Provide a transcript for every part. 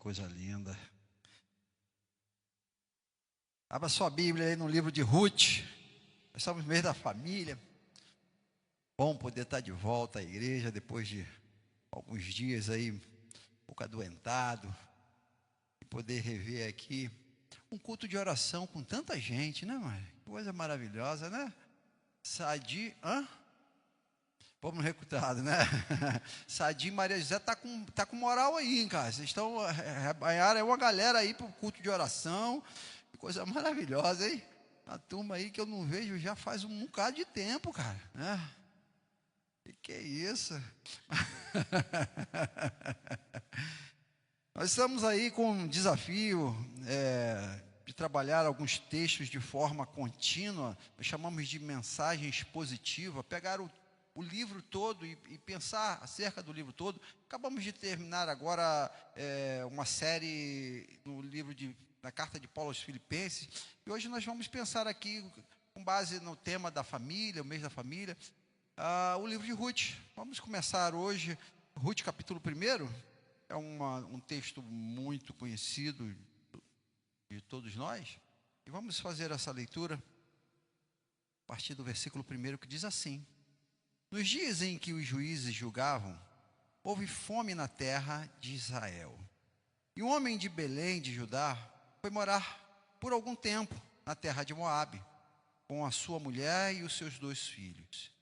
coisa linda. Abra sua Bíblia aí no livro de Ruth. Nós estamos no mês da família. Bom poder estar de volta à igreja depois de alguns dias aí, um pouco adoentado. E poder rever aqui um culto de oração com tanta gente, né, mãe? Coisa maravilhosa, né? Sadi, Vamos recrutado, né? Sadi e Maria José tá com moral aí, hein, cara. Vocês estão arrebanharam uma galera aí para o culto de oração. Coisa maravilhosa, hein? Uma turma aí que eu não vejo já faz um bocado de tempo, cara, né? Que é isso? Nós estamos aí com um desafio de trabalhar alguns textos de forma contínua. Nós chamamos de mensagem expositiva. Pegar o livro todo e pensar acerca do livro todo. Acabamos de terminar agora uma série no livro na carta de Paulo aos Filipenses. E hoje nós vamos pensar aqui, com base no tema da família, o mês da família, o livro de Ruth. Vamos começar hoje, Ruth capítulo 1. É um texto muito conhecido de todos nós. E vamos fazer essa leitura a partir do versículo 1, que diz assim: Nos dias em que os juízes julgavam, houve fome na terra de Israel. E um homem de Belém, de Judá, foi morar por algum tempo na terra de Moabe, com a sua mulher e os seus 2 filhos.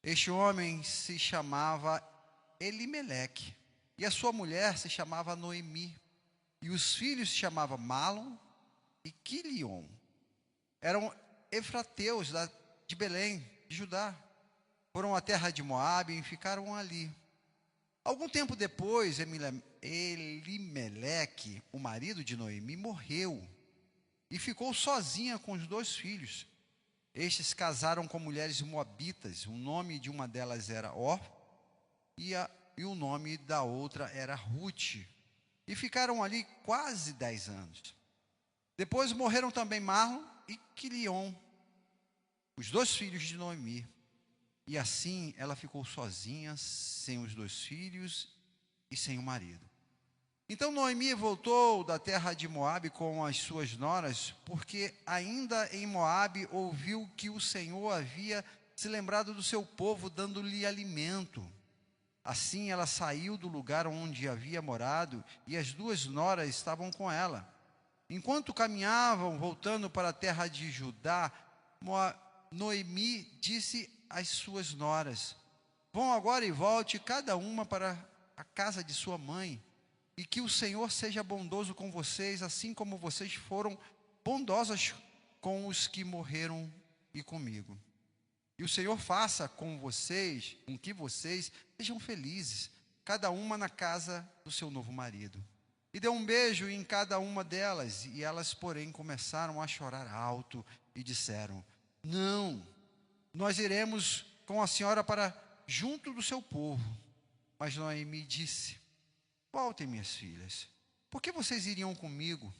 Este homem se chamava Elimeleque, e a sua mulher se chamava Noemi, e os filhos se chamavam Malom e Quilion. Eram efrateus de Belém, de Judá. Foram à terra de Moabe e ficaram ali. Algum tempo depois, Elimeleque, o marido de Noemi, morreu e ficou sozinha com os 2 filhos. Estes casaram com mulheres moabitas. O nome de uma delas era Or e o nome da outra era Ruth. E ficaram ali quase 10 anos. Depois morreram também Malom e Quilion, os 2 filhos de Noemi. E assim ela ficou sozinha, sem os 2 filhos e sem o marido. Então Noemi voltou da terra de Moabe com as suas noras, porque ainda em Moabe ouviu que o Senhor havia se lembrado do seu povo, dando-lhe alimento. Assim ela saiu do lugar onde havia morado, e as 2 noras estavam com ela. Enquanto caminhavam, voltando para a terra de Judá, Noemi disse às suas noras: Vão agora e volte cada uma para a casa de sua mãe, e que o Senhor seja bondoso com vocês, assim como vocês foram bondosas com os que morreram e comigo. E o Senhor faça com que vocês sejam felizes, cada uma na casa do seu novo marido. E deu um beijo em cada uma delas, e elas, porém, começaram a chorar alto e disseram: Não, nós iremos com a senhora para junto do seu povo. Mas Noemi disse: Voltem, minhas filhas, por que vocês iriam comigo?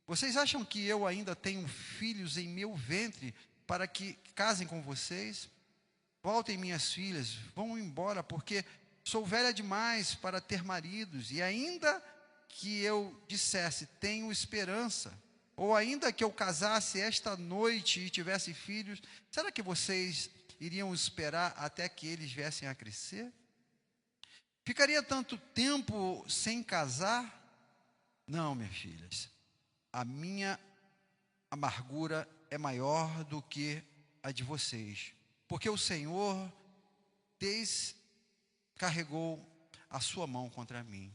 Vocês acham que eu ainda tenho filhos em meu ventre para que casem com vocês? Voltem, minhas filhas, vão embora, porque sou velha demais para ter maridos, e ainda que eu dissesse, tenho esperança, ou ainda que eu casasse esta noite e tivesse filhos, será que vocês iriam esperar até que eles viessem a crescer? Ficaria tanto tempo sem casar? Não, minhas filhas, a minha amargura é maior do que a de vocês, porque o Senhor descarregou a sua mão contra mim.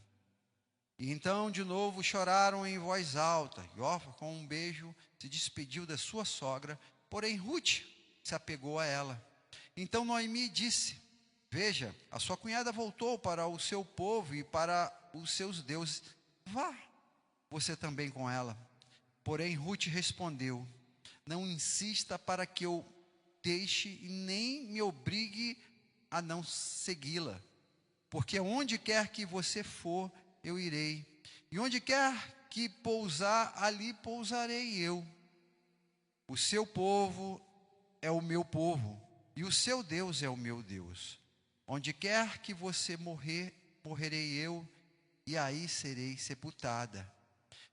E então de novo choraram em voz alta. E Orfa, com um beijo, se despediu da sua sogra, porém Ruth se apegou a ela. Então Noemi disse: Veja, a sua cunhada voltou para o seu povo e para os seus deuses. Vá você também com ela. Porém Ruth respondeu: Não insista para que eu deixe e nem me obrigue a não segui-la, porque onde quer que você for, eu irei, e onde quer que pousar, ali pousarei eu. O seu povo é o meu povo, e o seu Deus é o meu Deus. Onde quer que você morrer, morrerei eu, e aí serei sepultada.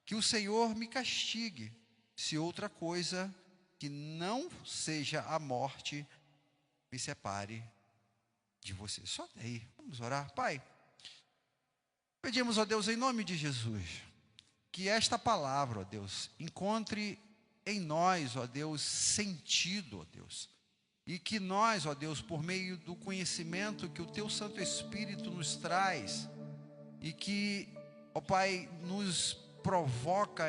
Que o Senhor me castigue, se outra coisa que não seja a morte me separe de você. Só daí, vamos orar. Pai, pedimos, ó Deus, em nome de Jesus, que esta palavra, ó Deus, encontre em nós, ó Deus, sentido, ó Deus. E que nós, ó Deus, por meio do conhecimento que o Teu Santo Espírito nos traz, e que, ó Pai, nos provoca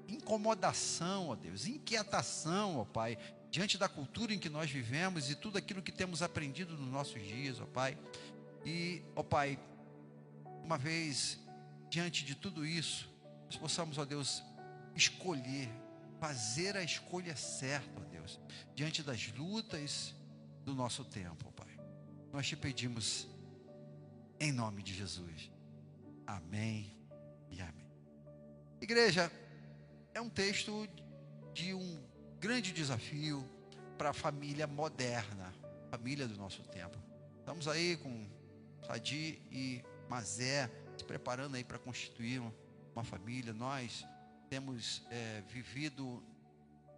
incomodação, ó Deus, inquietação, ó Pai, diante da cultura em que nós vivemos e tudo aquilo que temos aprendido nos nossos dias, ó Pai. E, ó Pai, uma vez diante de tudo isso, nós possamos, ó Deus, escolher, fazer a escolha certa, ó Deus, diante das lutas do nosso tempo, ó Pai. Nós te pedimos em nome de Jesus. Amém e amém. Igreja, é um texto de um grande desafio para a família moderna, família do nosso tempo. Estamos aí com Sadi e Mazé se preparando aí para constituir uma família. Nós temos vivido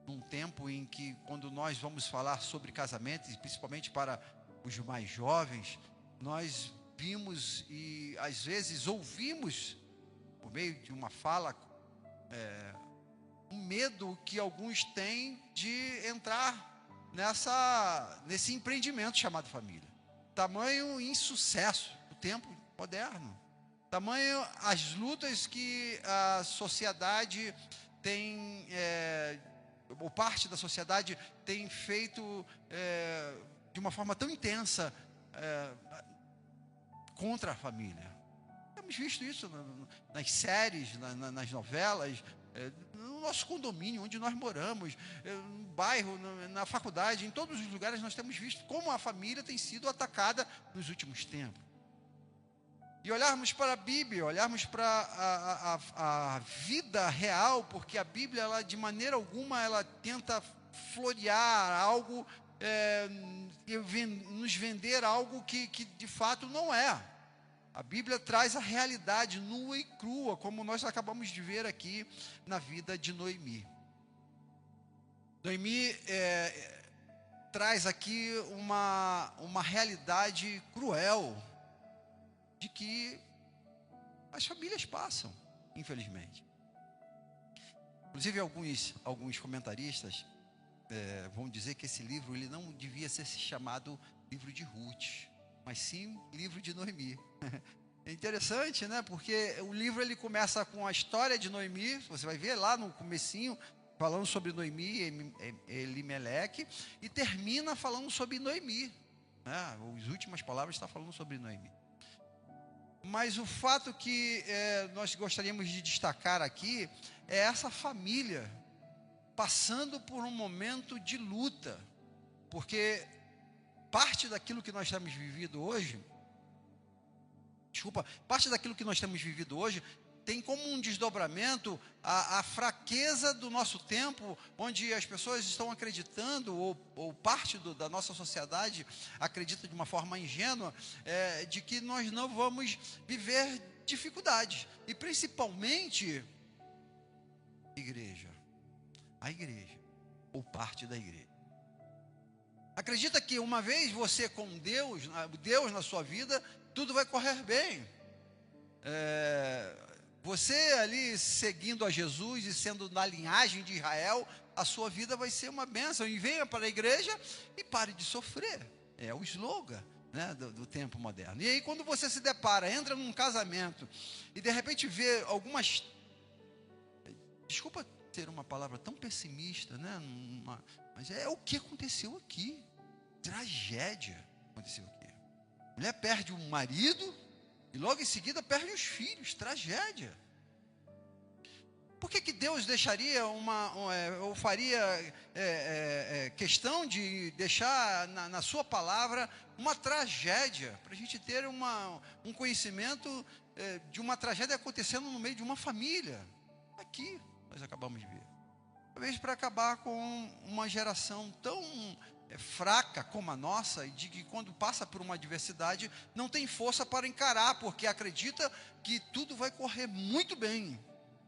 num tempo em que, quando nós vamos falar sobre casamentos, e principalmente para os mais jovens, nós vimos e às vezes ouvimos, por meio de uma fala, um medo que alguns têm de entrar nesse empreendimento chamado família. Tamanho insucesso do tempo moderno, tamanho as lutas que a sociedade tem, ou parte da sociedade tem feito de uma forma tão intensa contra a família. Temos visto isso nas séries, nas novelas, no nosso condomínio, onde nós moramos, no bairro, na faculdade, em todos os lugares nós temos visto como a família tem sido atacada nos últimos tempos. E olharmos para a Bíblia, olharmos para a vida real, porque a Bíblia, ela, de maneira alguma, ela tenta florear algo, nos vender algo que de fato não é. A Bíblia traz a realidade nua e crua, como nós acabamos de ver aqui na vida de Noemi. Noemi traz aqui uma realidade cruel, de que as famílias passam, infelizmente. Inclusive, alguns comentaristas vão dizer que esse livro ele não devia ser chamado livro de Ruth, mas sim livro de Noemi. É interessante, né? Porque o livro ele começa com a história de Noemi, você vai ver lá no comecinho, falando sobre Noemi e Elimeleque, e termina falando sobre Noemi, né? As últimas palavras estão falando sobre Noemi. Mas o fato que nós gostaríamos de destacar aqui é essa família passando por um momento de luta, porque parte daquilo que nós temos vivido hoje, tem como um desdobramento a fraqueza do nosso tempo, onde as pessoas estão acreditando, ou parte da nossa sociedade acredita de uma forma ingênua, de que nós não vamos viver dificuldades. E principalmente, a igreja, ou parte da igreja. Acredita que uma vez você com Deus na sua vida, tudo vai correr bem. Você ali seguindo a Jesus e sendo na linhagem de Israel, a sua vida vai ser uma bênção. E venha para a igreja e pare de sofrer. É o slogan, né, do tempo moderno. E aí quando você se depara, entra num casamento e de repente vê algumas... Desculpa ter uma palavra tão pessimista, né? Mas é o que aconteceu aqui. Tragédia aconteceu aqui. A mulher perde o marido e logo em seguida perde os filhos. Tragédia. Por que Deus deixaria ou faria questão de deixar na sua palavra uma tragédia, para a gente ter um conhecimento de uma tragédia acontecendo no meio de uma família? Aqui nós acabamos de ver. Talvez para acabar com uma geração tão fraca como a nossa, e de que quando passa por uma adversidade não tem força para encarar, porque acredita que tudo vai correr muito bem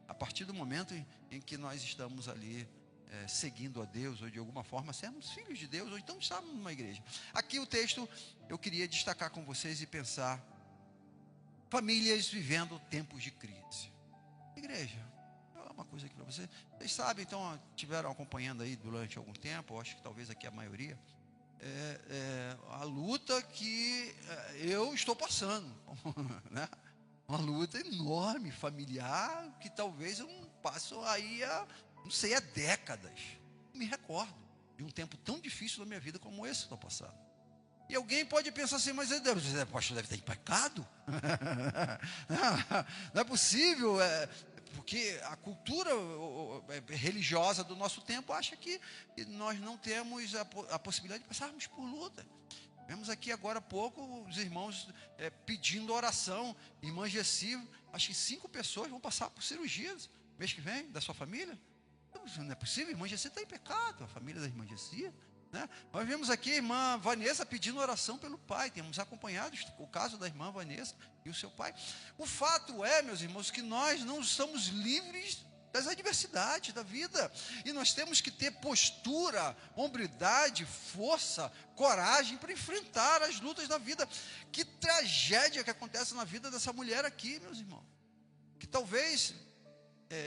a partir do momento em que nós estamos ali seguindo a Deus, ou de alguma forma sermos filhos de Deus, ou então estamos numa igreja. Aqui o texto eu queria destacar com vocês e pensar: famílias vivendo tempos de crise. Igreja, uma coisa aqui para vocês. Vocês sabem, então, tiveram acompanhando aí durante algum tempo, eu acho que talvez aqui a maioria, a luta que eu estou passando, né? Uma luta enorme, familiar, que talvez eu não passo aí não sei, há décadas. Me recordo de um tempo tão difícil na minha vida como esse que estou passando. E alguém pode pensar assim: mas o pastor deve estar em pecado? Não é possível, porque a cultura religiosa do nosso tempo acha que nós não temos a possibilidade de passarmos por luta. Vemos aqui agora há pouco os irmãos pedindo oração. Irmã Gessi, acho que 5 pessoas vão passar por cirurgias mês que vem, da sua família. Não é possível, a irmã Gessi está em pecado, a família da irmã Gessi, né? Nós vemos aqui a irmã Vanessa pedindo oração pelo pai. Temos acompanhado o caso da irmã Vanessa e o seu pai. O fato é, meus irmãos, que nós não estamos livres das adversidades da vida, e nós temos que ter postura, hombridade, força, coragem para enfrentar as lutas da vida. Que tragédia que acontece na vida dessa mulher aqui, meus irmãos, que talvez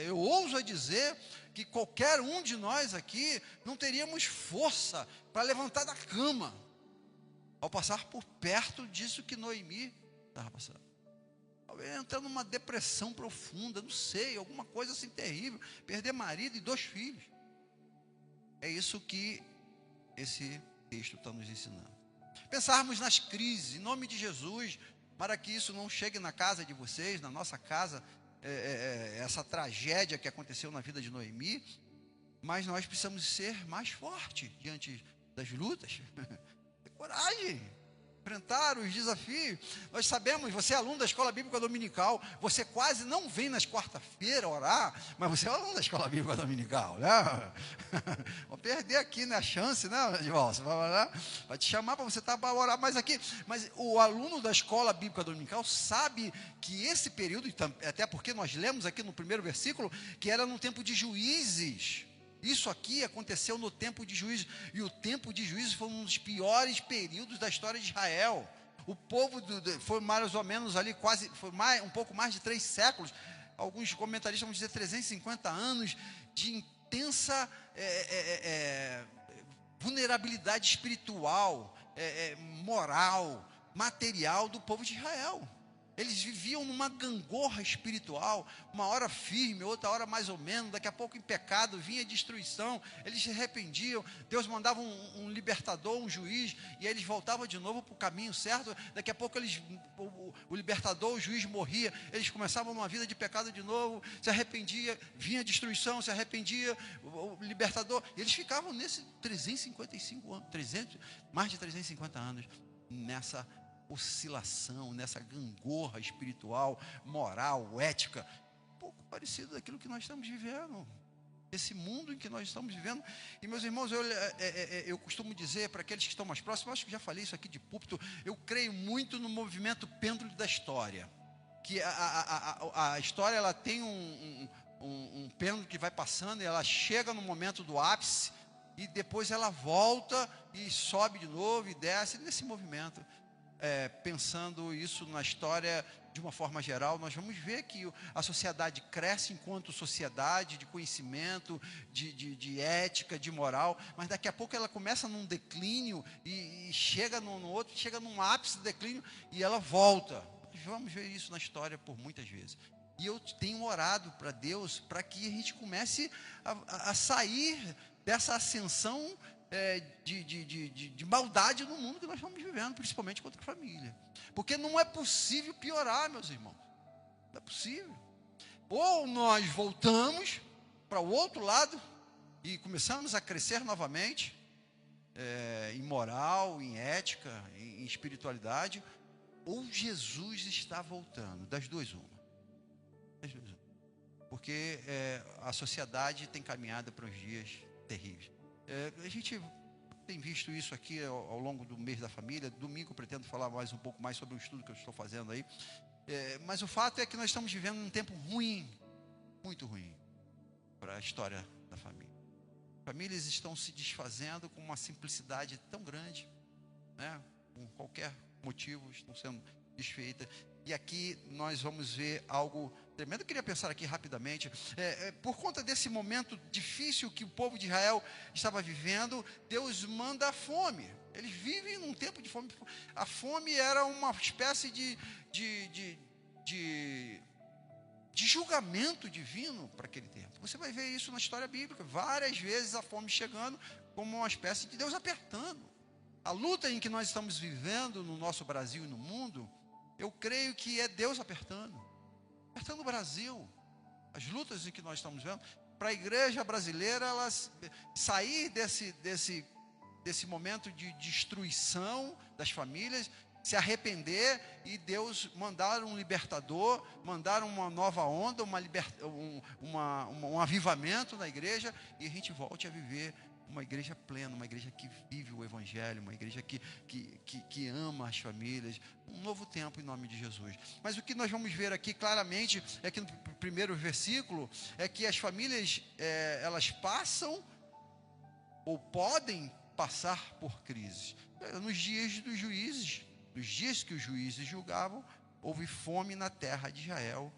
eu ouso a dizer que qualquer um de nós aqui não teríamos força para levantar da cama ao passar por perto disso que Noemi estava passando. Talvez entrando numa depressão profunda, não sei, alguma coisa assim terrível, perder marido e 2 filhos. É isso que esse texto está nos ensinando. Pensarmos nas crises, em nome de Jesus, para que isso não chegue na casa de vocês, na nossa casa, essa tragédia que aconteceu na vida de Noemi. Mas nós precisamos ser mais fortes diante das lutas, ter coragem, enfrentar os desafios. Nós sabemos, você é aluno da Escola Bíblica Dominical, você quase não vem nas quarta-feiras orar, mas você é aluno da Escola Bíblica Dominical, né? Vou perder aqui, né, a chance, né, Edvaldo? Vai te chamar para você estar para orar mais aqui. Mas o aluno da Escola Bíblica Dominical sabe que esse período, até porque nós lemos aqui no primeiro versículo, que era no tempo de Juízes. Isso aqui aconteceu no tempo de Juízes, e o tempo de Juízes foi um dos piores períodos da história de Israel. O povo foi mais ou menos ali, um pouco mais de 3 séculos, alguns comentaristas vão dizer 350 anos, de intensa vulnerabilidade espiritual, moral, material do povo de Israel. Eles viviam numa gangorra espiritual, uma hora firme, outra hora mais ou menos, daqui a pouco em pecado, vinha destruição, eles se arrependiam, Deus mandava um libertador, um juiz, e eles voltavam de novo para o caminho certo. Daqui a pouco o libertador, o juiz morria, eles começavam uma vida de pecado de novo, se arrependia, vinha destruição, se arrependia, o libertador, e eles ficavam nesse 355 anos, mais de 350 anos, nessa oscilação, nessa gangorra espiritual, moral, ética, um pouco parecido daquilo que nós estamos vivendo, esse mundo em que nós estamos vivendo. E, meus irmãos, eu costumo dizer para aqueles que estão mais próximos, acho que já falei isso aqui de púlpito, eu creio muito no movimento pêndulo da história, que a história, ela tem um pêndulo que vai passando, e ela chega no momento do ápice, e depois ela volta e sobe de novo e desce nesse movimento. Pensando isso na história de uma forma geral, nós vamos ver que a sociedade cresce enquanto sociedade de conhecimento, de ética, de moral, mas daqui a pouco ela começa num declínio e chega no outro, chega num ápice do declínio e ela volta. Nós vamos ver isso na história por muitas vezes. E eu tenho orado para Deus para que a gente comece a sair dessa ascensão de maldade no mundo que nós estamos vivendo, principalmente contra a família, porque não é possível piorar, meus irmãos, não é possível. Ou nós voltamos para o outro lado e começamos a crescer novamente, em moral, em ética, em espiritualidade, ou Jesus está voltando, das duas uma, porque a sociedade tem caminhado para uns dias terríveis. A gente tem visto isso aqui ao longo do mês da família. Domingo eu pretendo falar um pouco mais sobre o estudo que eu estou fazendo aí. Mas o fato é que nós estamos vivendo um tempo ruim, muito ruim, para a história da família. Famílias estão se desfazendo com uma simplicidade tão grande, né? Com qualquer motivo estão sendo desfeitas. E aqui nós vamos ver algo tremendo. Eu queria pensar aqui rapidamente. Por conta desse momento difícil que o povo de Israel estava vivendo, Deus manda a fome. Eles vivem num tempo de fome. A fome era uma espécie de julgamento divino para aquele tempo. Você vai ver isso na história bíblica. Várias vezes a fome chegando como uma espécie de Deus apertando. A luta em que nós estamos vivendo no nosso Brasil e no mundo, eu creio que é Deus apertando o Brasil. As lutas em que nós estamos vendo, para a igreja brasileira, elas sair desse momento de destruição das famílias, se arrepender e Deus mandar um libertador, mandar uma nova onda, um avivamento na igreja, e a gente volte a viver uma igreja plena, uma igreja que vive o evangelho, uma igreja que ama as famílias, um novo tempo em nome de Jesus. Mas o que nós vamos ver aqui claramente, é que no primeiro versículo, é que as famílias, elas passam, ou podem passar por crises. Nos dias dos juízes, nos dias que os juízes julgavam, houve fome na terra de Israel,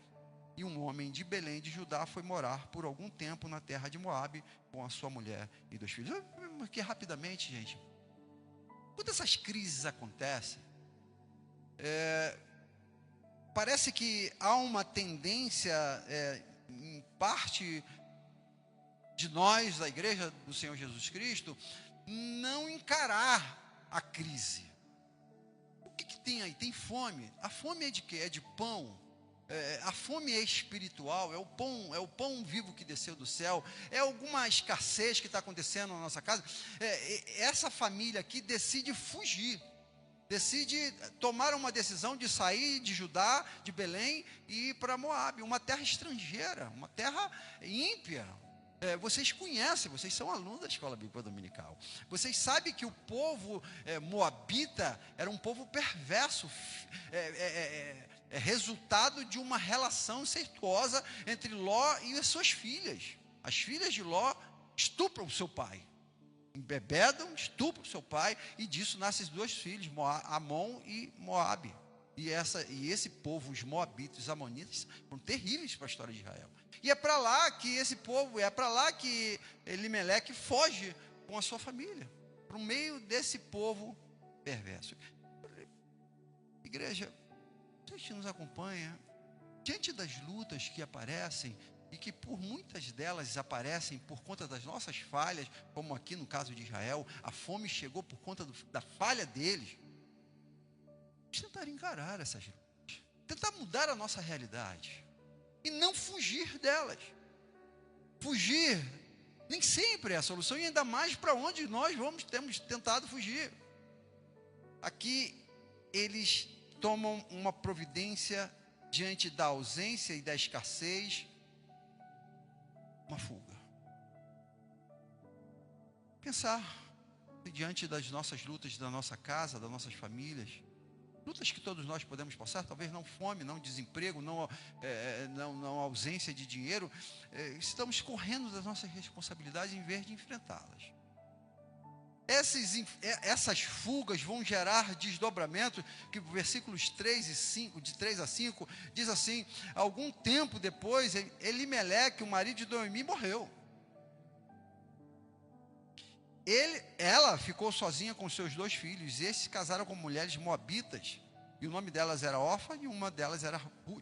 e um homem de Belém de Judá foi morar por algum tempo na terra de Moabe com a sua mulher e 2 filhos. Aqui rapidamente, gente, quando essas crises acontecem, parece que há uma tendência, em parte de nós, da igreja do Senhor Jesus Cristo, não encarar a crise. O que tem aí? Tem fome. A fome é de quê? É de pão. A fome é espiritual, é o pão vivo que desceu do céu, é alguma escassez que está acontecendo na nossa casa. Essa família aqui decide fugir, decide tomar uma decisão de sair de Judá, de Belém, e ir para Moabe, uma terra estrangeira, uma terra ímpia. Vocês conhecem, vocês são alunos da escola bíblica dominical, vocês sabem que o povo moabita era um povo perverso, resultado de uma relação incestuosa entre Ló e as suas filhas. As filhas de Ló estupram o seu pai, embebedam, estupram o seu pai, e disso nascem 2 filhos, Amon e Moabe. E esse povo, os moabitas, os amonitas, foram terríveis para a história de Israel. E é para lá que esse povo, é para lá que Elimeleque foge com a sua família, para o meio desse povo perverso. Igreja, a gente nos acompanha, diante das lutas que aparecem, e que por muitas delas aparecem por conta das nossas falhas, como aqui no caso de Israel, a fome chegou por conta da falha deles. Vamos tentar encarar essas lutas, tentar mudar a nossa realidade, e não fugir delas. Fugir nem sempre é a solução, e ainda mais para onde nós temos tentado fugir. Aqui eles tomam uma providência diante da ausência e da escassez, uma fuga. Pensar diante das nossas lutas, da nossa casa, das nossas famílias, lutas que todos nós podemos passar, talvez não fome, não desemprego, não ausência de dinheiro, estamos correndo das nossas responsabilidades em vez de enfrentá-las. Essas fugas vão gerar desdobramentos, que versículos 3 e 5, de 3 a 5, diz assim: algum tempo depois, Elimeleque, o marido de Noemi, morreu. Ela ficou sozinha com seus 2 filhos, e esses se casaram com mulheres moabitas, e o nome delas era Orfa,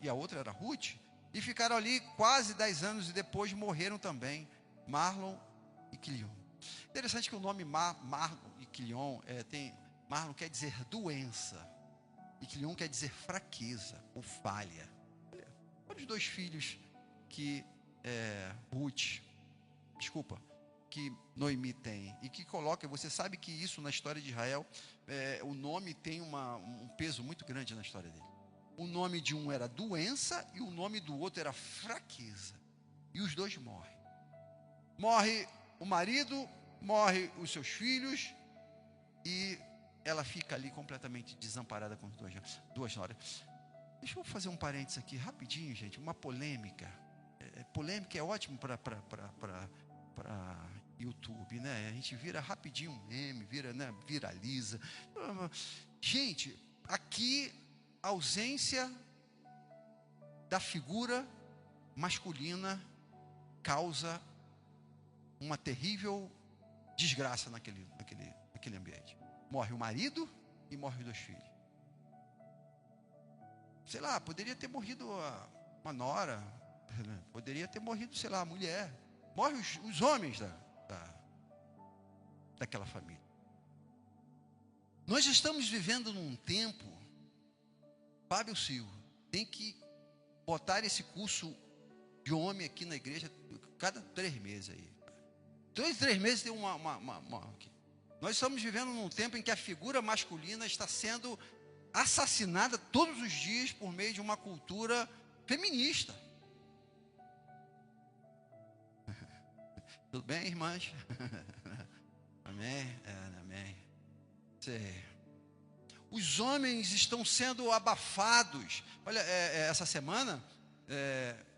e a outra era Ruth, e ficaram ali quase 10 anos, e depois morreram também Mahlon e Quilion. Interessante que o nome Mahlon e Quilion, Mahlon quer dizer doença, e Quilion quer dizer fraqueza ou falha. Olha os 2 filhos que que Noemi tem, e que coloca, você sabe que isso na história de Israel, o nome tem um peso muito grande na história dele. O nome de um era doença, e o nome do outro era fraqueza, e os 2 morrem. Morre o marido, morre os seus filhos, E ela fica ali completamente desamparada com as duas noras. Deixa eu fazer um parênteses aqui rapidinho, gente. Uma polêmica. Polêmica é ótimo para YouTube, né? A gente vira rapidinho um meme, né? Viraliza. Gente, aqui a ausência da figura masculina causa uma terrível desgraça naquele ambiente. Morre o marido e morre os 2 filhos. Sei lá, poderia ter morrido uma nora, poderia ter morrido, sei lá, a mulher. Morre os homens daquela família. Nós estamos vivendo num tempo, Fábio Silva, tem que botar esse curso de homem aqui na igreja cada 3 meses aí. 3 meses tem uma aqui. Nós estamos vivendo num tempo em que a figura masculina está sendo assassinada todos os dias por meio de uma cultura feminista. Tudo bem, irmãs? Amém? Amém. Sei. Os homens estão sendo abafados. Olha, essa semana,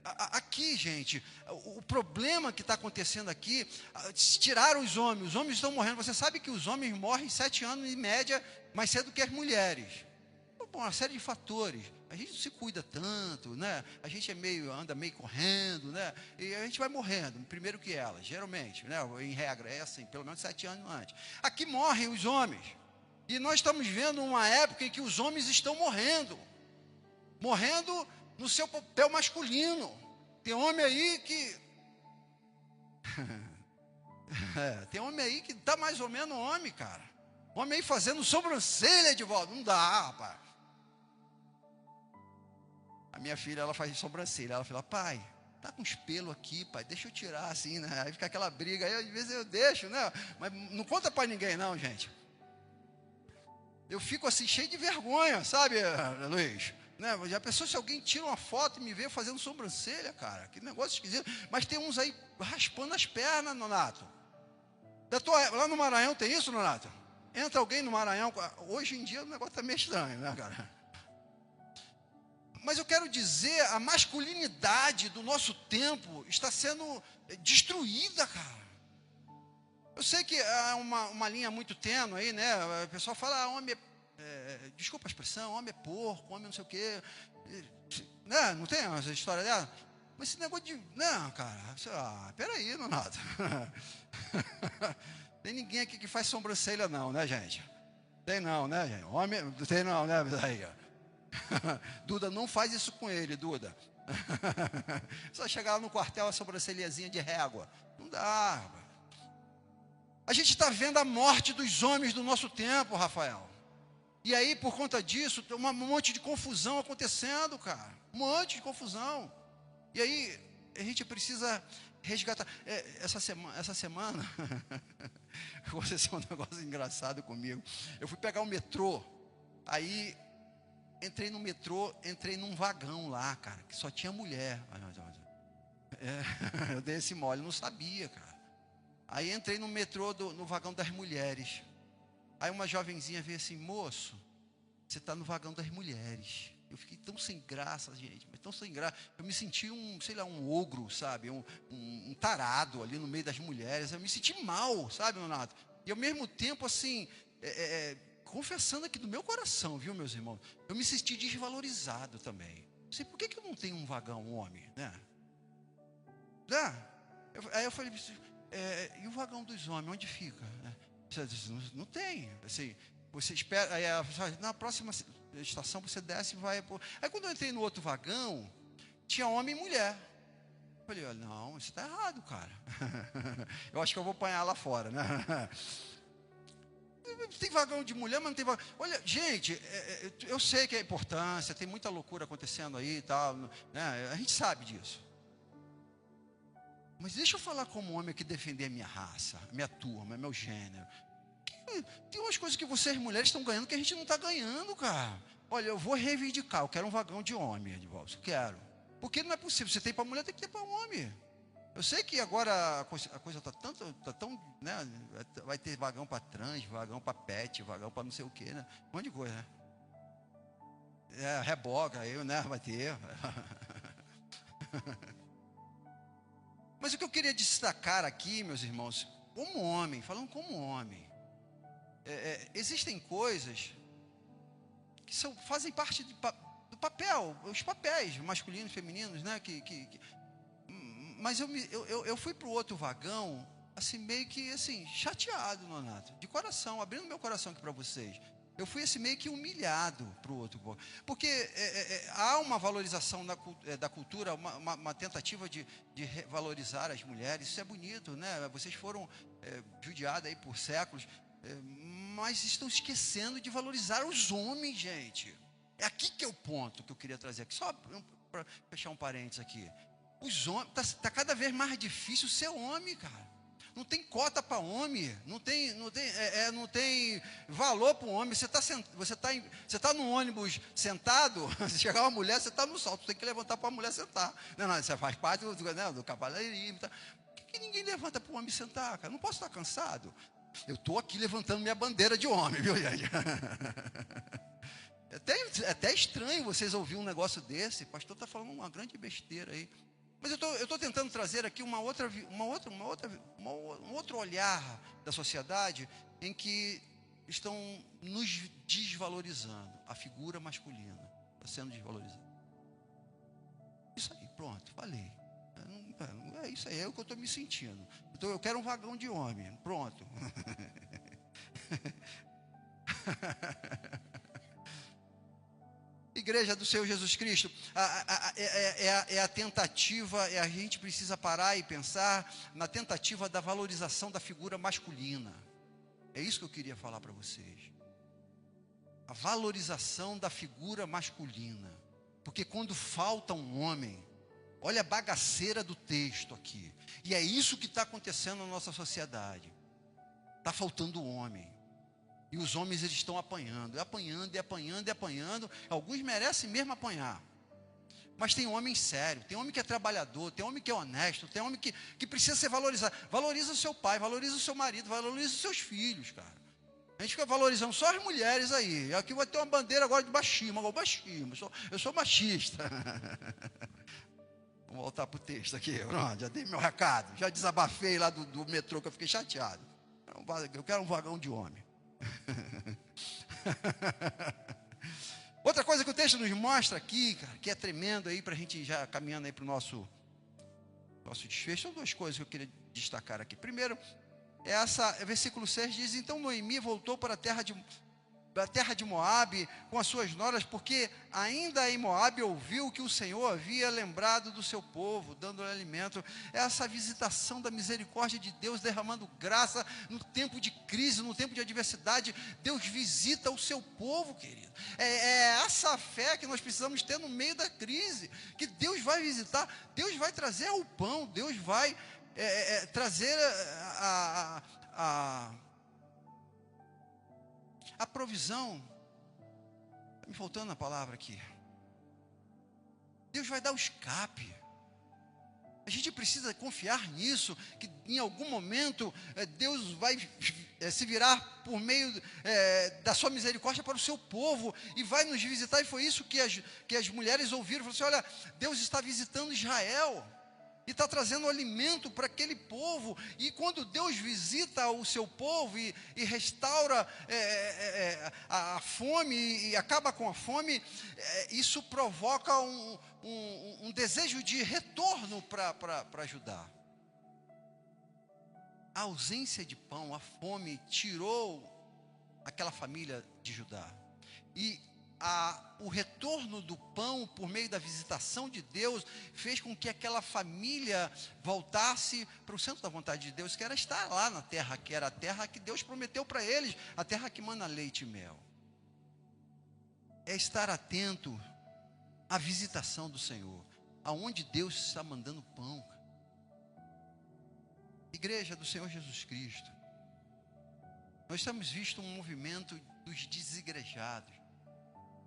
aqui, gente, o problema que está acontecendo aqui, tiraram os homens estão morrendo. Você sabe que os homens morrem 7 anos em média mais cedo que as mulheres. Bom, uma série de fatores. A gente não se cuida tanto, né? A gente anda meio correndo, né? E a gente vai morrendo, primeiro que elas, geralmente, né? Em regra, é assim, pelo menos 7 anos antes. Aqui morrem os homens. E nós estamos vendo uma época em que os homens estão morrendo no seu papel masculino. Tem homem aí que tem homem aí que está mais ou menos homem, cara. Homem aí fazendo sobrancelha de volta. Não dá, rapaz. A minha filha, ela faz sobrancelha. Ela fala, pai, tá com os pelos aqui, pai, deixa eu tirar assim, né? Aí fica aquela briga. Aí às vezes eu deixo, né? Mas não conta para ninguém não, gente. Eu fico assim, cheio de vergonha, sabe, Luiz? Né? Já pensou se alguém tira uma foto e me vê fazendo sobrancelha, cara? Que negócio esquisito. Mas tem uns aí raspando as pernas, Nonato. Lá no Maranhão tem isso, Nonato? Entra alguém no Maranhão. Hoje em dia o negócio está meio estranho, né, cara? Mas eu quero dizer, a masculinidade do nosso tempo está sendo destruída, cara. Eu sei que há uma linha muito tênue aí, né? O pessoal fala, homem desculpa a expressão, homem é porco, homem não sei o quê. Né? Não tem essa história dela? Mas esse negócio de... Não, cara, peraí, Nonato. Tem ninguém aqui que faz sobrancelha não, né, gente? Tem não, né, gente? Homem, tem não, né? Aí, Duda, não faz isso com ele, Duda. Só chegar lá no quartel, a sobrancelhazinha de régua. Não dá, rapaz. A gente está vendo a morte dos homens do nosso tempo, Rafael. E aí, por conta disso, tem um monte de confusão acontecendo, cara. Um monte de confusão. E aí, a gente precisa resgatar. Essa semana, aconteceu um negócio engraçado comigo. Eu fui pegar o metrô. Aí, entrei no metrô, entrei num vagão lá, cara, que só tinha mulher. Eu dei esse mole, não sabia, cara. Aí entrei no metrô, no vagão das mulheres. Aí uma jovenzinha veio assim, moço, você está no vagão das mulheres. Eu fiquei tão sem graça, gente, mas tão sem graça. Eu me senti um ogro, sabe? Um tarado ali no meio das mulheres. Eu me senti mal, sabe, Leonardo? E ao mesmo tempo, assim, confessando aqui do meu coração, viu, meus irmãos? Eu me senti desvalorizado também. Não sei, por que eu não tenho um vagão homem, né? Aí eu falei, e o vagão dos homens, onde fica? Não tem, assim, você espera, aí ela falou, na próxima estação você desce e vai. Aí quando eu entrei no outro vagão, tinha homem e mulher. Eu falei, não, isso está errado, cara. Eu acho que eu vou apanhar lá fora, né? Tem vagão de mulher, mas não tem vagão. Olha, gente, eu sei que é importância, tem muita loucura acontecendo aí e tal, né? A gente sabe disso. Mas deixa eu falar como homem que defender a minha raça, a minha turma, meu gênero. Tem umas coisas que vocês mulheres estão ganhando que a gente não está ganhando, cara. Olha, eu vou reivindicar, eu quero um vagão de homem, Edvaldo, eu quero. Porque não é possível, você tem para mulher, tem que ter para homem. Eu sei que agora a coisa está tão, né? Vai ter vagão para trans, vagão para pet, vagão para não sei o quê, né? Um monte de coisa, né? Reboca, aí, né? Vai ter. Mas o que eu queria destacar aqui, meus irmãos, como homem, falando como homem, existem coisas que fazem parte do papel, os papéis masculinos e femininos, né? Mas eu fui para o outro vagão, assim, meio que assim, chateado, Nonato, de coração, abrindo meu coração aqui para vocês. Eu fui assim, meio que humilhado para o outro vagão. Porque há uma valorização da cultura, uma tentativa de valorizar as mulheres, isso é bonito, né? Vocês foram judiados aí por séculos, mas estão esquecendo de valorizar os homens, gente. É aqui que é o ponto que eu queria trazer aqui, só para fechar um parênteses aqui. Os homens, tá cada vez mais difícil ser homem, cara. Não tem cota para homem, não tem valor para o homem. Você tá no ônibus sentado, se chegar uma mulher, você está no salto, tem que levantar para a mulher sentar. Não, você faz parte do cavaleirismo. Tá? Por que ninguém levanta para o homem sentar, cara? Não posso estar cansado. Eu estou aqui levantando minha bandeira de homem, viu, gente? É até estranho vocês ouvirem um negócio desse. O pastor está falando uma grande besteira aí. Mas eu estou tentando trazer aqui um outro olhar da sociedade em que estão nos desvalorizando. A figura masculina está sendo desvalorizada. Isso aí, pronto, falei. É isso aí, é o que eu estou me sentindo. Então eu quero um vagão de homem, pronto. Igreja do Senhor Jesus Cristo, a tentativa, a gente precisa parar e pensar na tentativa da valorização da figura masculina. É isso que eu queria falar para vocês. A valorização da figura masculina. Porque quando falta um homem, olha a bagaceira do texto aqui. E é isso que está acontecendo na nossa sociedade. Está faltando homem. E os homens, eles estão apanhando. Alguns merecem mesmo apanhar. Mas tem homem sério, tem homem que é trabalhador, tem homem que é honesto, tem homem que precisa ser valorizado. Valoriza o seu pai, valoriza o seu marido, valoriza os seus filhos, cara. A gente fica valorizando só as mulheres aí. Aqui vai ter uma bandeira agora de machismo. Eu sou machista. Vamos voltar para o texto aqui. Pronto, já dei meu recado. Já desabafei lá do metrô que eu fiquei chateado. Eu quero um vagão de homem. Outra coisa que o texto nos mostra aqui, cara, que é tremendo aí, para a gente já caminhando aí para o nosso desfecho, são duas coisas que eu queria destacar aqui. Primeiro, versículo 6 diz: então Noemi voltou para a terra de Moabe com as suas noras, porque ainda em Moabe ouviu que o Senhor havia lembrado do seu povo, dando-lhe alimento. Essa visitação da misericórdia de Deus, derramando graça no tempo de crise, no tempo de adversidade. Deus visita o seu povo, querido. É essa fé que nós precisamos ter no meio da crise, que Deus vai visitar, Deus vai trazer o pão, Deus vai trazer a provisão. Está me faltando a palavra aqui. Deus vai dar o escape. A gente precisa confiar nisso, que em algum momento Deus vai se virar por meio da sua misericórdia para o seu povo e vai nos visitar. E foi isso que as mulheres ouviram. Falaram assim: olha, Deus está visitando Israel e está trazendo alimento para aquele povo. E quando Deus visita o seu povo e restaura a fome e acaba com a fome, isso provoca um desejo de retorno para ajudar. A ausência de pão, a fome, tirou aquela família de Judá. E o retorno do pão por meio da visitação de Deus fez com que aquela família voltasse para o centro da vontade de Deus, que era estar lá na terra, que era a terra que Deus prometeu para eles, a terra que mana leite e mel. É estar atento à visitação do Senhor, aonde Deus está mandando pão. Igreja do Senhor Jesus Cristo, nós temos visto um movimento dos desigrejados.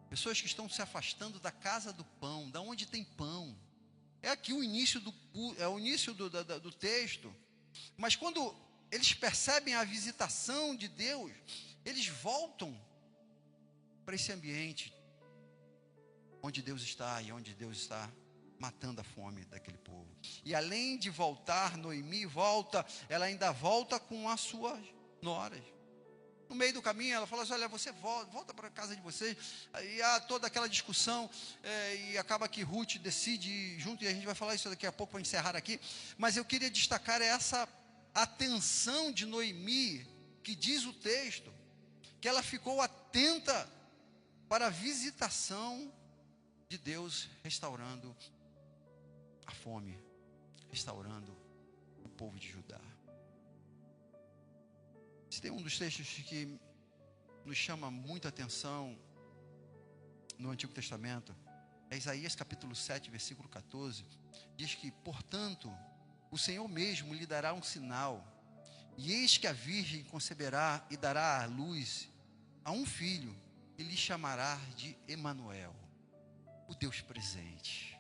Pessoas que estão se afastando da casa do pão, da onde tem pão. É aqui o início do texto. Mas quando eles percebem a visitação de Deus, eles voltam para esse ambiente onde Deus está e onde Deus está matando a fome daquele povo. E além de voltar, Noemi ela ainda volta com as suas noras. No meio do caminho, ela fala assim: olha, você volta para a casa de vocês. E há toda aquela discussão, e acaba que Ruth decide ir junto, e a gente vai falar isso daqui a pouco para encerrar aqui. Mas eu queria destacar essa atenção de Noemi, que diz o texto, que ela ficou atenta para a visitação de Deus, restaurando a fome, restaurando o povo de Judá. Se tem um dos textos que nos chama muita atenção no Antigo Testamento, é Isaías capítulo 7, versículo 14, diz que, portanto, o Senhor mesmo lhe dará um sinal, e eis que a virgem conceberá e dará à luz a um filho, e lhe chamará de Emanuel, o Deus presente.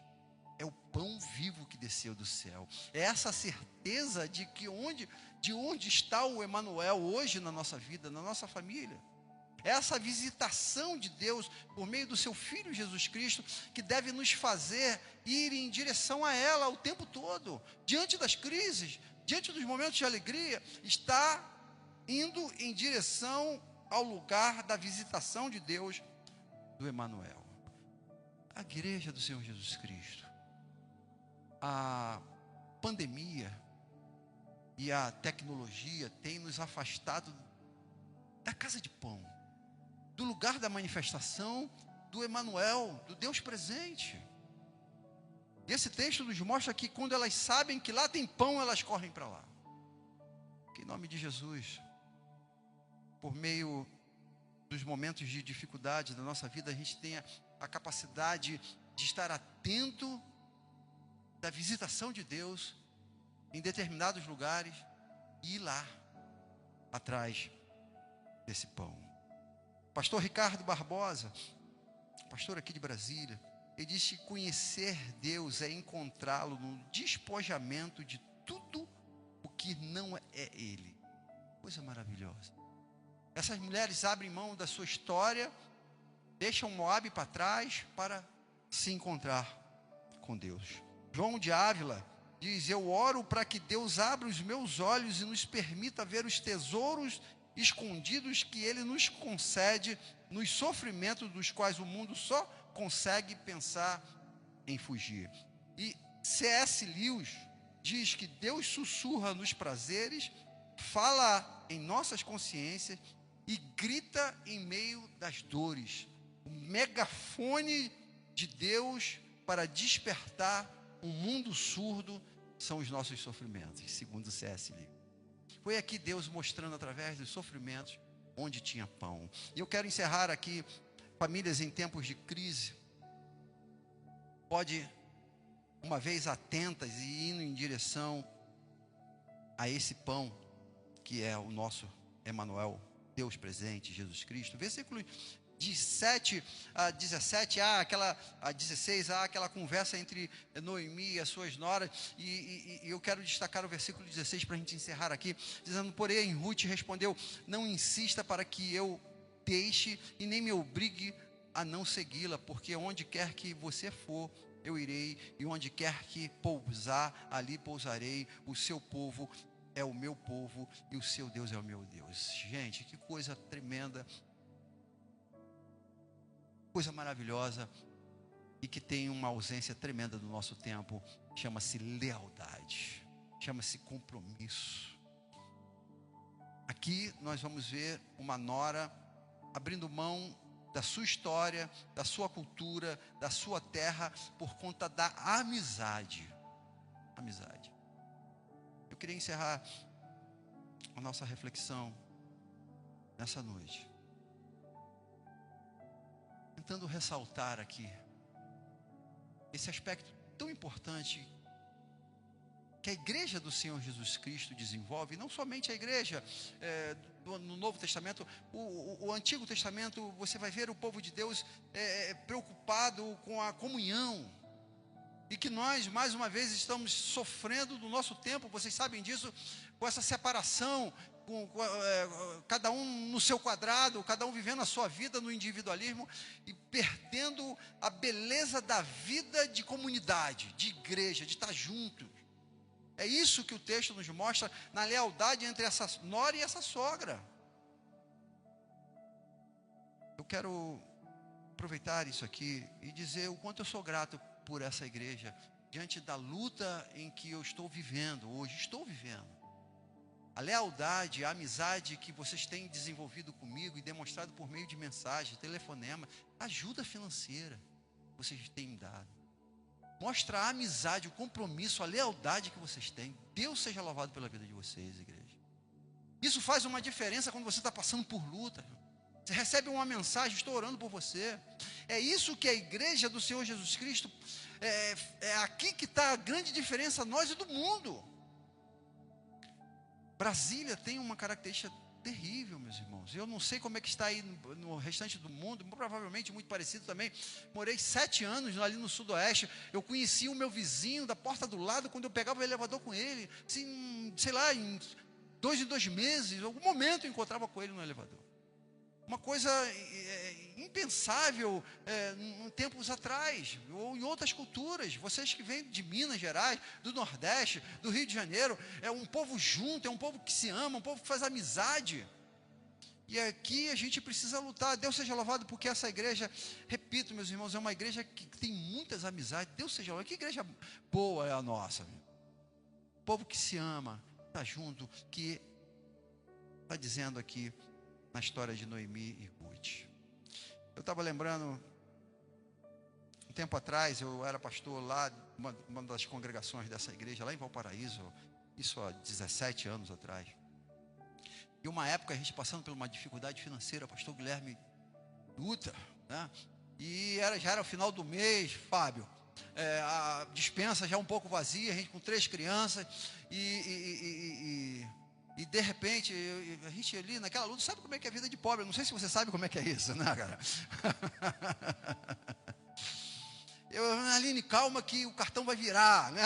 É o pão vivo que desceu do céu. É essa certeza de que de onde está o Emanuel hoje na nossa vida, na nossa família. É essa visitação de Deus por meio do seu Filho Jesus Cristo que deve nos fazer ir em direção a ela o tempo todo. Diante das crises, diante dos momentos de alegria, está indo em direção ao lugar da visitação de Deus, do Emanuel. A igreja do Senhor Jesus Cristo. A pandemia e a tecnologia têm nos afastado da casa de pão, do lugar da manifestação do Emanuel, do Deus presente. E esse texto nos mostra que quando elas sabem que lá tem pão, elas correm para lá. Que em nome de Jesus, por meio dos momentos de dificuldade da nossa vida, a gente tenha a capacidade de estar atento da visitação de Deus em determinados lugares e ir lá atrás desse pão. Pastor Ricardo Barbosa, pastor aqui de Brasília, ele disse que conhecer Deus é encontrá-lo no despojamento de tudo o que não é Ele. Coisa maravilhosa. Essas mulheres abrem mão da sua história, deixam Moabe para trás para se encontrar com Deus. João de Ávila diz: eu oro para que Deus abra os meus olhos e nos permita ver os tesouros escondidos que Ele nos concede nos sofrimentos dos quais o mundo só consegue pensar em fugir. E C.S. Lewis diz que Deus sussurra nos prazeres, fala em nossas consciências e grita em meio das dores. O megafone de Deus para despertar um mundo surdo são os nossos sofrimentos, segundo C.S. Lewis. Foi aqui Deus mostrando através dos sofrimentos onde tinha pão. E eu quero encerrar aqui: famílias em tempos de crise, pode, uma vez atentas e indo em direção a esse pão, que é o nosso Emanuel, Deus presente, Jesus Cristo. Versículo de 7 a 17, a 16, aquela conversa entre Noemi e as suas noras, e eu quero destacar o versículo 16 para a gente encerrar aqui, dizendo: porém Ruth respondeu: não insista para que eu deixe e nem me obrigue a não segui-la, porque onde quer que você for, eu irei, e onde quer que pousar, ali pousarei. O seu povo é o meu povo e o seu Deus é o meu Deus. Gente, que coisa tremenda, coisa maravilhosa, e que tem uma ausência tremenda do nosso tempo. Chama-se lealdade, chama-se compromisso. Aqui nós vamos ver uma nora abrindo mão da sua história, da sua cultura, da sua terra, por conta da amizade. Amizade. Eu queria encerrar a nossa reflexão nessa noite tentando ressaltar aqui esse aspecto tão importante que a igreja do Senhor Jesus Cristo desenvolve. Não somente a igreja no Novo Testamento, o Antigo Testamento, você vai ver o povo de Deus preocupado com a comunhão, e que nós, mais uma vez, estamos sofrendo do nosso tempo, vocês sabem disso, com essa separação, cada um no seu quadrado, cada um vivendo a sua vida no individualismo e perdendo a beleza da vida de comunidade, de igreja, de estar junto. É isso que o texto nos mostra na lealdade entre essa nora e essa sogra. Eu quero aproveitar isso aqui e dizer o quanto eu sou grato por essa igreja, diante da luta em que eu estou vivendo, hoje estou vivendo. A lealdade, a amizade que vocês têm desenvolvido comigo e demonstrado por meio de mensagem, telefonema, ajuda financeira que vocês têm me dado. Mostra a amizade, o compromisso, a lealdade que vocês têm. Deus seja louvado pela vida de vocês, igreja. Isso faz uma diferença quando você está passando por luta. Você recebe uma mensagem, estou orando por você. É isso que a igreja do Senhor Jesus Cristo, é aqui que está a grande diferença, nós e do mundo. Brasília tem uma característica terrível, meus irmãos. Eu não sei como é que está aí no restante do mundo, provavelmente muito parecido também. Morei 7 anos ali no sudoeste. Eu conheci o meu vizinho da porta do lado quando eu pegava o elevador com ele. Assim, sei lá, em 2 meses, em algum momento eu encontrava com ele no elevador. Uma coisa impensável em tempos atrás, ou em outras culturas. Vocês que vêm de Minas Gerais, do Nordeste, do Rio de Janeiro, é um povo junto, é um povo que se ama, um povo que faz amizade. E aqui a gente precisa lutar. Deus seja louvado, porque essa igreja, repito, meus irmãos, é uma igreja que tem muitas amizades. Deus seja louvado. Que igreja boa é a nossa. Um povo que se ama, está junto, que está dizendo aqui na história de Noemi e Ruth. Eu estava lembrando, um tempo atrás, eu era pastor lá, uma das congregações dessa igreja, lá em Valparaíso, isso há 17 anos atrás. E uma época a gente passando por uma dificuldade financeira, pastor Guilherme luta, né? E já era o final do mês, Fábio, a despensa já um pouco vazia, a gente com 3 crianças, e de repente, a gente ali naquela luta, sabe como é que é a vida de pobre? Eu não sei se você sabe como é que é isso, né, cara? Aline, calma que o cartão vai virar, né?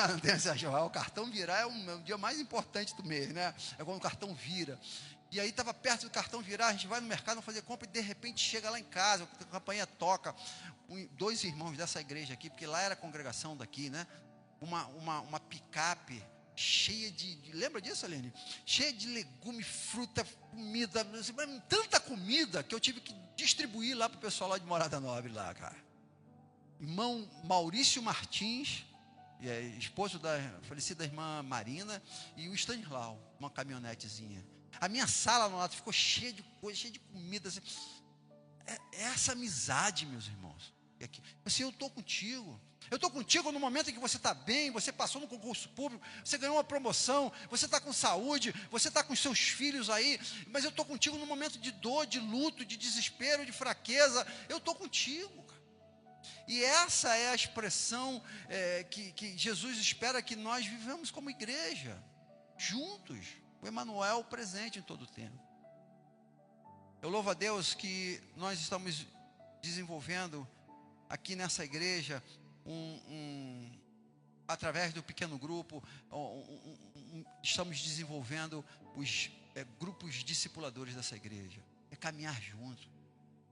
O cartão virar é o dia mais importante do mês, né? É quando o cartão vira. E aí estava perto do cartão virar, a gente vai no mercado fazer compra e de repente chega lá em casa, a campanha toca, 2 irmãos dessa igreja aqui, porque lá era a congregação daqui, né? Uma picape cheia lembra disso, Aline? Cheia de legume, fruta, comida, tanta comida que eu tive que distribuir lá para o pessoal lá de Morada Nobre lá, cara. Irmão Maurício Martins, esposo da falecida irmã Marina, e o Stanislau, uma caminhonetezinha. A minha sala no lado ficou cheia de coisa, cheia de comida. Assim. É essa amizade, meus irmãos. Assim, eu estou contigo. Eu estou contigo no momento em que você está bem, você passou no concurso público, você ganhou uma promoção, você está com saúde, você está com seus filhos aí, mas eu estou contigo no momento de dor, de luto, de desespero, de fraqueza. Eu estou contigo, cara. E essa é a expressão que Jesus espera que nós vivamos como igreja, juntos, o Emanuel presente em todo o tempo. Eu louvo a Deus que nós estamos desenvolvendo aqui nessa igreja, através do pequeno grupo, estamos desenvolvendo os grupos discipuladores dessa igreja. É caminhar junto.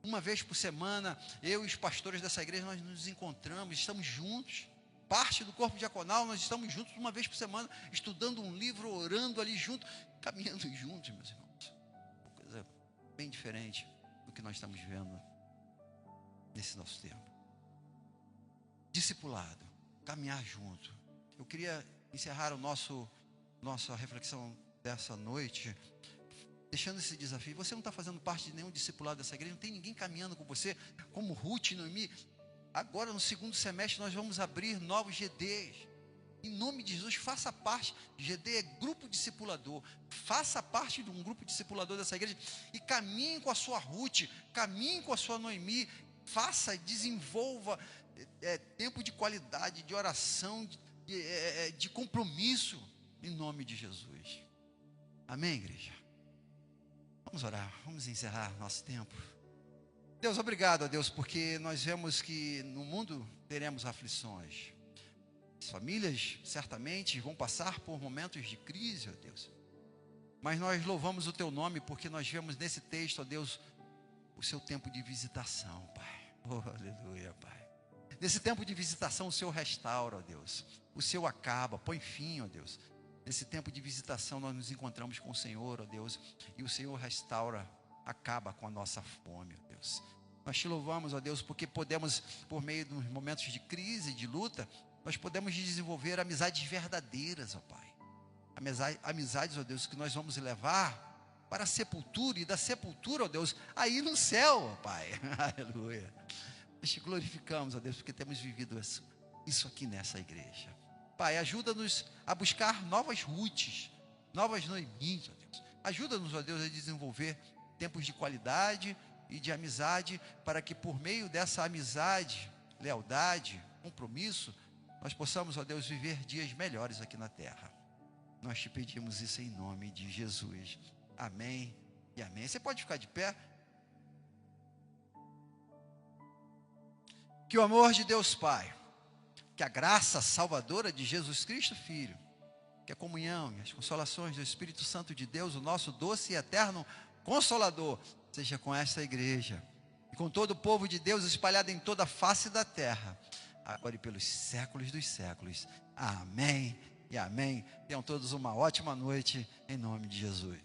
Uma vez por semana, eu e os pastores dessa igreja, nós nos encontramos, estamos juntos. Parte do corpo diaconal, nós estamos juntos uma vez por semana, estudando um livro, orando ali junto, caminhando juntos, meus irmãos. Uma coisa bem diferente do que nós estamos vivendo nesse nosso tempo. Discipulado, caminhar junto. Eu queria encerrar nossa reflexão dessa noite, deixando esse desafio. Você não está fazendo parte de nenhum discipulado dessa igreja, não tem ninguém caminhando com você, como Ruth e Noemi. Agora, no 2º semestre, nós vamos abrir novos GDs. Em nome de Jesus, faça parte. GD é grupo discipulador. Faça parte de um grupo discipulador dessa igreja e caminhe com a sua Ruth, caminhe com a sua Noemi. Faça, desenvolva tempo de qualidade, de oração, de compromisso, em nome de Jesus. Amém, igreja? Vamos orar, vamos encerrar nosso tempo. Deus, obrigado a Deus, porque nós vemos que no mundo teremos aflições. As famílias certamente vão passar por momentos de crise, ó Deus. Mas nós louvamos o teu nome porque nós vemos nesse texto, ó Deus, o seu tempo de visitação, Pai. Oh, aleluia, Pai. Nesse tempo de visitação, o Senhor restaura, ó Deus. O Senhor acaba, põe fim, ó Deus. Nesse tempo de visitação, nós nos encontramos com o Senhor, ó Deus. E o Senhor restaura, acaba com a nossa fome, ó Deus. Nós te louvamos, ó Deus, porque podemos, por meio dos momentos de crise, de luta, nós podemos desenvolver amizades verdadeiras, ó Pai. Amizades, ó Deus, que nós vamos levar para a sepultura, e da sepultura, ó Deus, aí no céu, ó Pai. Aleluia. Nós te glorificamos, ó Deus, porque temos vivido isso aqui nessa igreja. Pai, ajuda-nos a buscar novas Rutes, novas Noemis, ó Deus. Ajuda-nos, ó Deus, a desenvolver tempos de qualidade e de amizade, para que por meio dessa amizade, lealdade, compromisso, nós possamos, ó Deus, viver dias melhores aqui na terra. Nós te pedimos isso em nome de Jesus. Amém e amém. Você pode ficar de pé? Que o amor de Deus Pai, que a graça salvadora de Jesus Cristo Filho, que a comunhão e as consolações do Espírito Santo de Deus, o nosso doce e eterno Consolador, seja com esta igreja e com todo o povo de Deus espalhado em toda a face da terra, agora e pelos séculos dos séculos. Amém e amém. Tenham todos uma ótima noite, em nome de Jesus.